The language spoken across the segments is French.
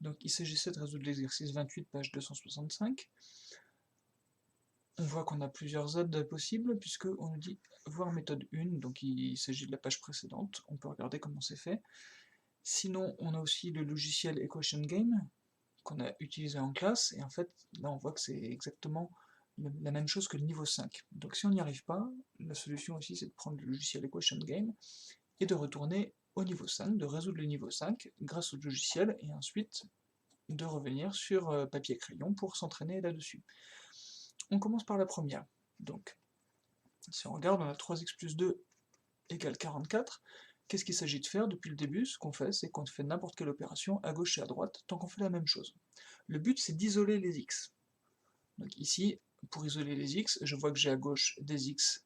Donc il s'agissait de résoudre l'exercice 28, page 265. On voit qu'on a plusieurs Z possibles, puisqu'on nous dit voir méthode 1, donc il s'agit de la page précédente, on peut regarder comment c'est fait. Sinon, on a aussi le logiciel Equation Game, qu'on a utilisé en classe, et en fait, là on voit que c'est exactement la même chose que le niveau 5. Donc si on n'y arrive pas, la solution aussi c'est de prendre le logiciel Equation Game, et de retourner au niveau 5, de résoudre le niveau 5 grâce au logiciel, et ensuite de revenir sur papier crayon pour s'entraîner là-dessus. On commence par la première. Donc, si on regarde, on a 3x plus 2 égale 44. Qu'est-ce qu'il s'agit de faire depuis le début? Ce qu'on fait, c'est qu'on fait n'importe quelle opération à gauche et à droite, tant qu'on fait la même chose. Le but, c'est d'isoler les x. Donc ici, pour isoler les x, je vois que j'ai à gauche des x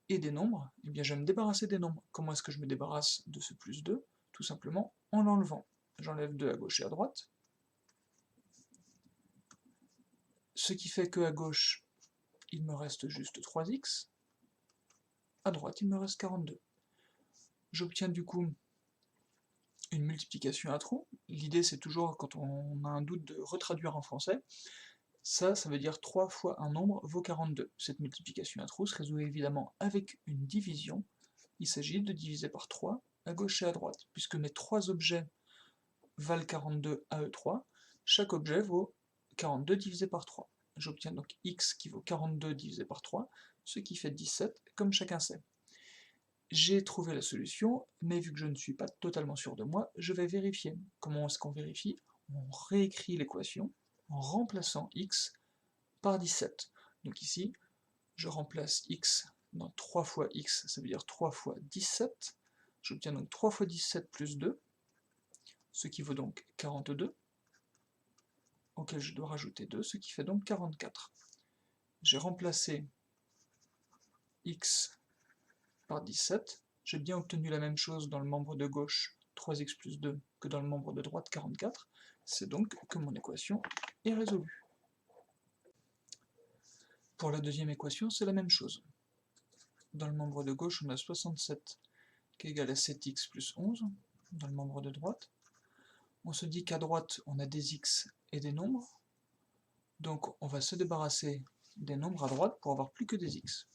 et des nombres, et bien je vais me débarrasser des nombres. Comment est-ce que je me débarrasse de ce plus 2? Tout simplement en l'enlevant. J'enlève 2 à gauche et à droite, ce qui fait que à gauche, il me reste juste 3x, à droite, il me reste 42. J'obtiens du coup une multiplication à trous. L'idée, c'est toujours, quand on a un doute, de retraduire en français. Ça veut dire 3 fois un nombre vaut 42. Cette multiplication à trous se résout évidemment avec une division. Il s'agit de diviser par 3 à gauche et à droite. Puisque mes 3 objets valent 42 à eux 3, chaque objet vaut 42 divisé par 3. J'obtiens donc x qui vaut 42 divisé par 3, ce qui fait 17, comme chacun sait. J'ai trouvé la solution, mais vu que je ne suis pas totalement sûr de moi, je vais vérifier. Comment est-ce qu'on vérifie? On réécrit l'équation en remplaçant x par 17. Donc ici, je remplace x dans 3 fois x, ça veut dire 3 fois 17. J'obtiens donc 3 fois 17 plus 2, ce qui vaut donc 42, auquel je dois rajouter 2, ce qui fait donc 44. J'ai remplacé x par 17, j'ai bien obtenu la même chose dans le membre de gauche, 3x plus 2, que dans le membre de droite, 44, c'est donc que mon équation est résolue. Pour la deuxième équation, c'est la même chose. Dans le membre de gauche, on a 67 qui est égal à 7x plus 11, dans le membre de droite. On se dit qu'à droite, on a des x et des nombres, donc on va se débarrasser des nombres à droite pour avoir plus que des x.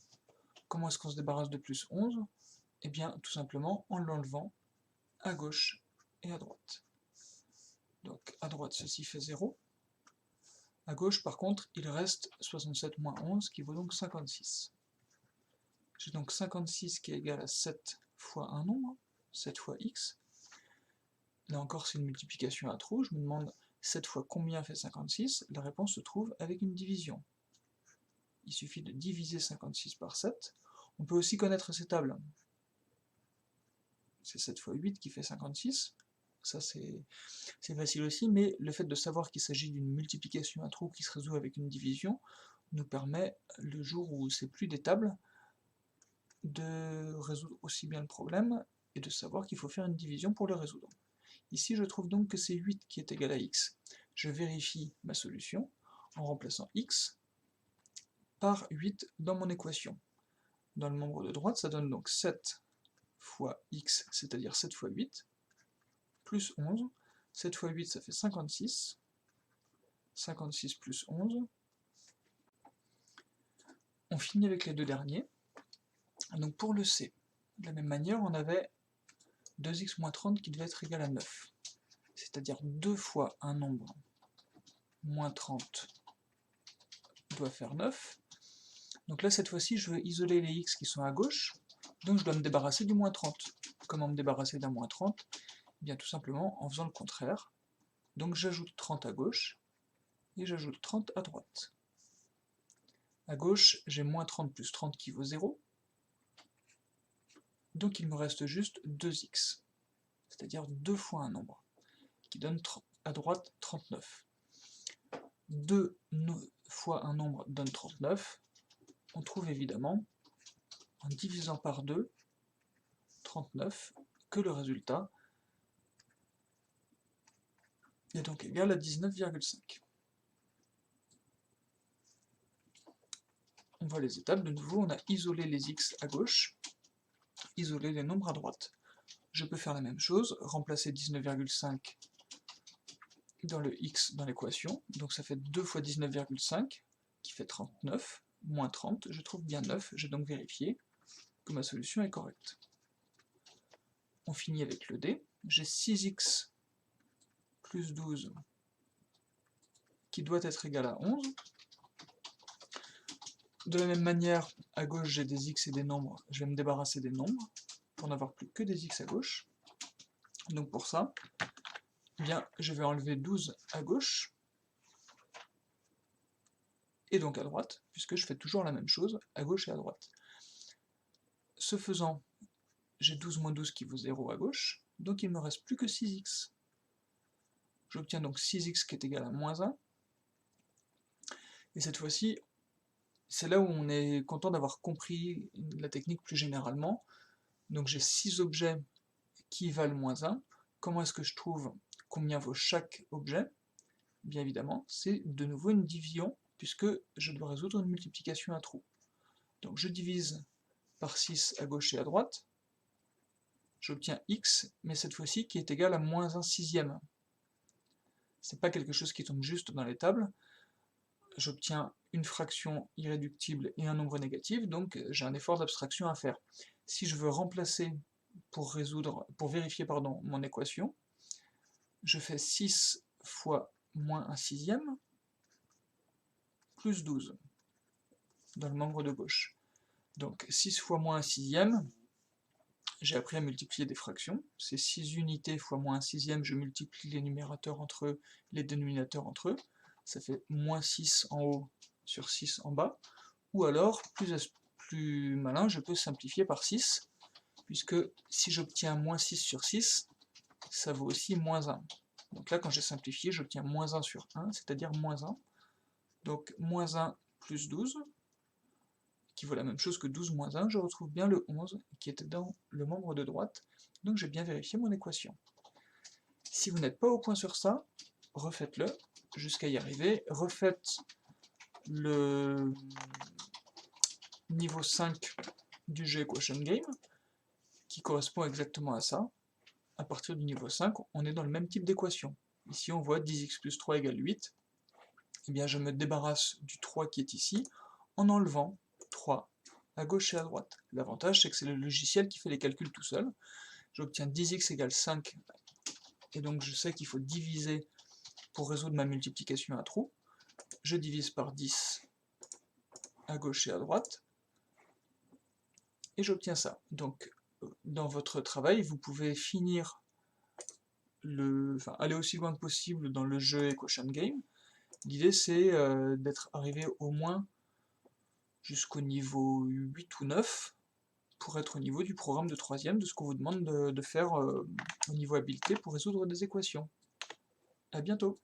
Comment est-ce qu'on se débarrasse de plus 11? Eh bien, tout simplement en l'enlevant à gauche et à droite. Donc à droite, ceci fait 0. À gauche, par contre, il reste 67 moins 11, qui vaut donc 56. J'ai donc 56 qui est égal à 7 fois un nombre, 7 fois x. Là encore, c'est une multiplication à trous. Je me demande 7 fois combien fait 56. La réponse se trouve avec une division. Il suffit de diviser 56 par 7. On peut aussi connaître ces tables. C'est 7 fois 8 qui fait 56. Ça, c'est facile aussi, mais le fait de savoir qu'il s'agit d'une multiplication à trous qui se résout avec une division nous permet, le jour où c'est plus des tables, de résoudre aussi bien le problème et de savoir qu'il faut faire une division pour le résoudre. Ici, je trouve donc que c'est 8 qui est égal à x. Je vérifie ma solution en remplaçant x par 8 dans mon équation. Dans le membre de droite, ça donne donc 7 fois x, c'est-à-dire 7 fois 8, plus 11. 7 fois 8, ça fait 56. 56 plus 11. On finit avec les deux derniers. Donc pour le C, de la même manière, on avait 2x moins 30 qui devait être égal à 9. C'est-à-dire 2 fois un nombre moins 30 doit faire 9. Donc là, cette fois-ci, je veux isoler les x qui sont à gauche, donc je dois me débarrasser du moins 30. Comment me débarrasser d'un moins 30? Eh bien tout simplement en faisant le contraire. Donc j'ajoute 30 à gauche, et j'ajoute 30 à droite. À gauche, j'ai moins 30 plus 30 qui vaut 0, donc il me reste juste 2x, c'est-à-dire 2 fois un nombre, qui donne à droite 39. 2 fois un nombre donne 39, on trouve évidemment, en divisant par 2, 39, que le résultat est donc égal à 19,5. On voit les étapes, de nouveau on a isolé les x à gauche, isolé les nombres à droite. Je peux faire la même chose, remplacer 19,5 dans le x dans l'équation, donc ça fait 2 fois 19,5, qui fait 39, moins 30, je trouve bien 9, j'ai donc vérifié que ma solution est correcte. On finit avec le d, j'ai 6x plus 12 qui doit être égal à 11. De la même manière, à gauche j'ai des x et des nombres, je vais me débarrasser des nombres, pour n'avoir plus que des x à gauche. Donc pour ça, eh bien, je vais enlever 12 à gauche, et donc à droite, puisque je fais toujours la même chose, à gauche et à droite. Ce faisant, j'ai 12 moins 12 qui vaut 0 à gauche, donc il ne me reste plus que 6x. J'obtiens donc 6x qui est égal à moins 1, et cette fois-ci, c'est là où on est content d'avoir compris la technique plus généralement. Donc j'ai 6 objets qui valent moins 1. Comment est-ce que je trouve combien vaut chaque objet? Bien évidemment, c'est de nouveau une division, puisque je dois résoudre une multiplication à trous. Donc je divise par 6 à gauche et à droite, j'obtiens x, mais cette fois-ci qui est égal à moins 1 sixième. C'est pas quelque chose qui tombe juste dans les tables, j'obtiens une fraction irréductible et un nombre négatif, donc j'ai un effort d'abstraction à faire. Si je veux remplacer pour vérifier mon équation, je fais 6 fois moins 1 sixième, plus 12, dans le membre de gauche. Donc 6 fois moins 1 sixième, j'ai appris à multiplier des fractions, c'est 6 unités fois moins 1 sixième, je multiplie les numérateurs entre eux, les dénominateurs entre eux, ça fait moins 6 en haut sur 6 en bas, ou alors, plus malin, je peux simplifier par 6, puisque si j'obtiens moins 6 sur 6, ça vaut aussi moins 1. Donc là, quand j'ai simplifié, j'obtiens moins 1 sur 1, c'est-à-dire moins 1. Donc moins 1 plus 12, qui vaut la même chose que 12 moins 1, je retrouve bien le 11, qui était dans le membre de droite, donc j'ai bien vérifié mon équation. Si vous n'êtes pas au point sur ça, refaites-le, jusqu'à y arriver, refaites le niveau 5 du jeu Equation Game, qui correspond exactement à ça. À partir du niveau 5, on est dans le même type d'équation. Ici, on voit 10x plus 3 égale 8. Eh bien, je me débarrasse du 3 qui est ici, en enlevant 3 à gauche et à droite. L'avantage, c'est que c'est le logiciel qui fait les calculs tout seul. J'obtiens 10x égale 5, et donc je sais qu'il faut diviser pour résoudre ma multiplication à trous. Je divise par 10 à gauche et à droite, et j'obtiens ça. Donc, dans votre travail, vous pouvez finir aller aussi loin que possible dans le jeu Equation Game. L'idée, c'est d'être arrivé au moins jusqu'au niveau 8 ou 9, pour être au niveau du programme de 3e, de ce qu'on vous demande de faire au niveau habileté pour résoudre des équations. A bientôt!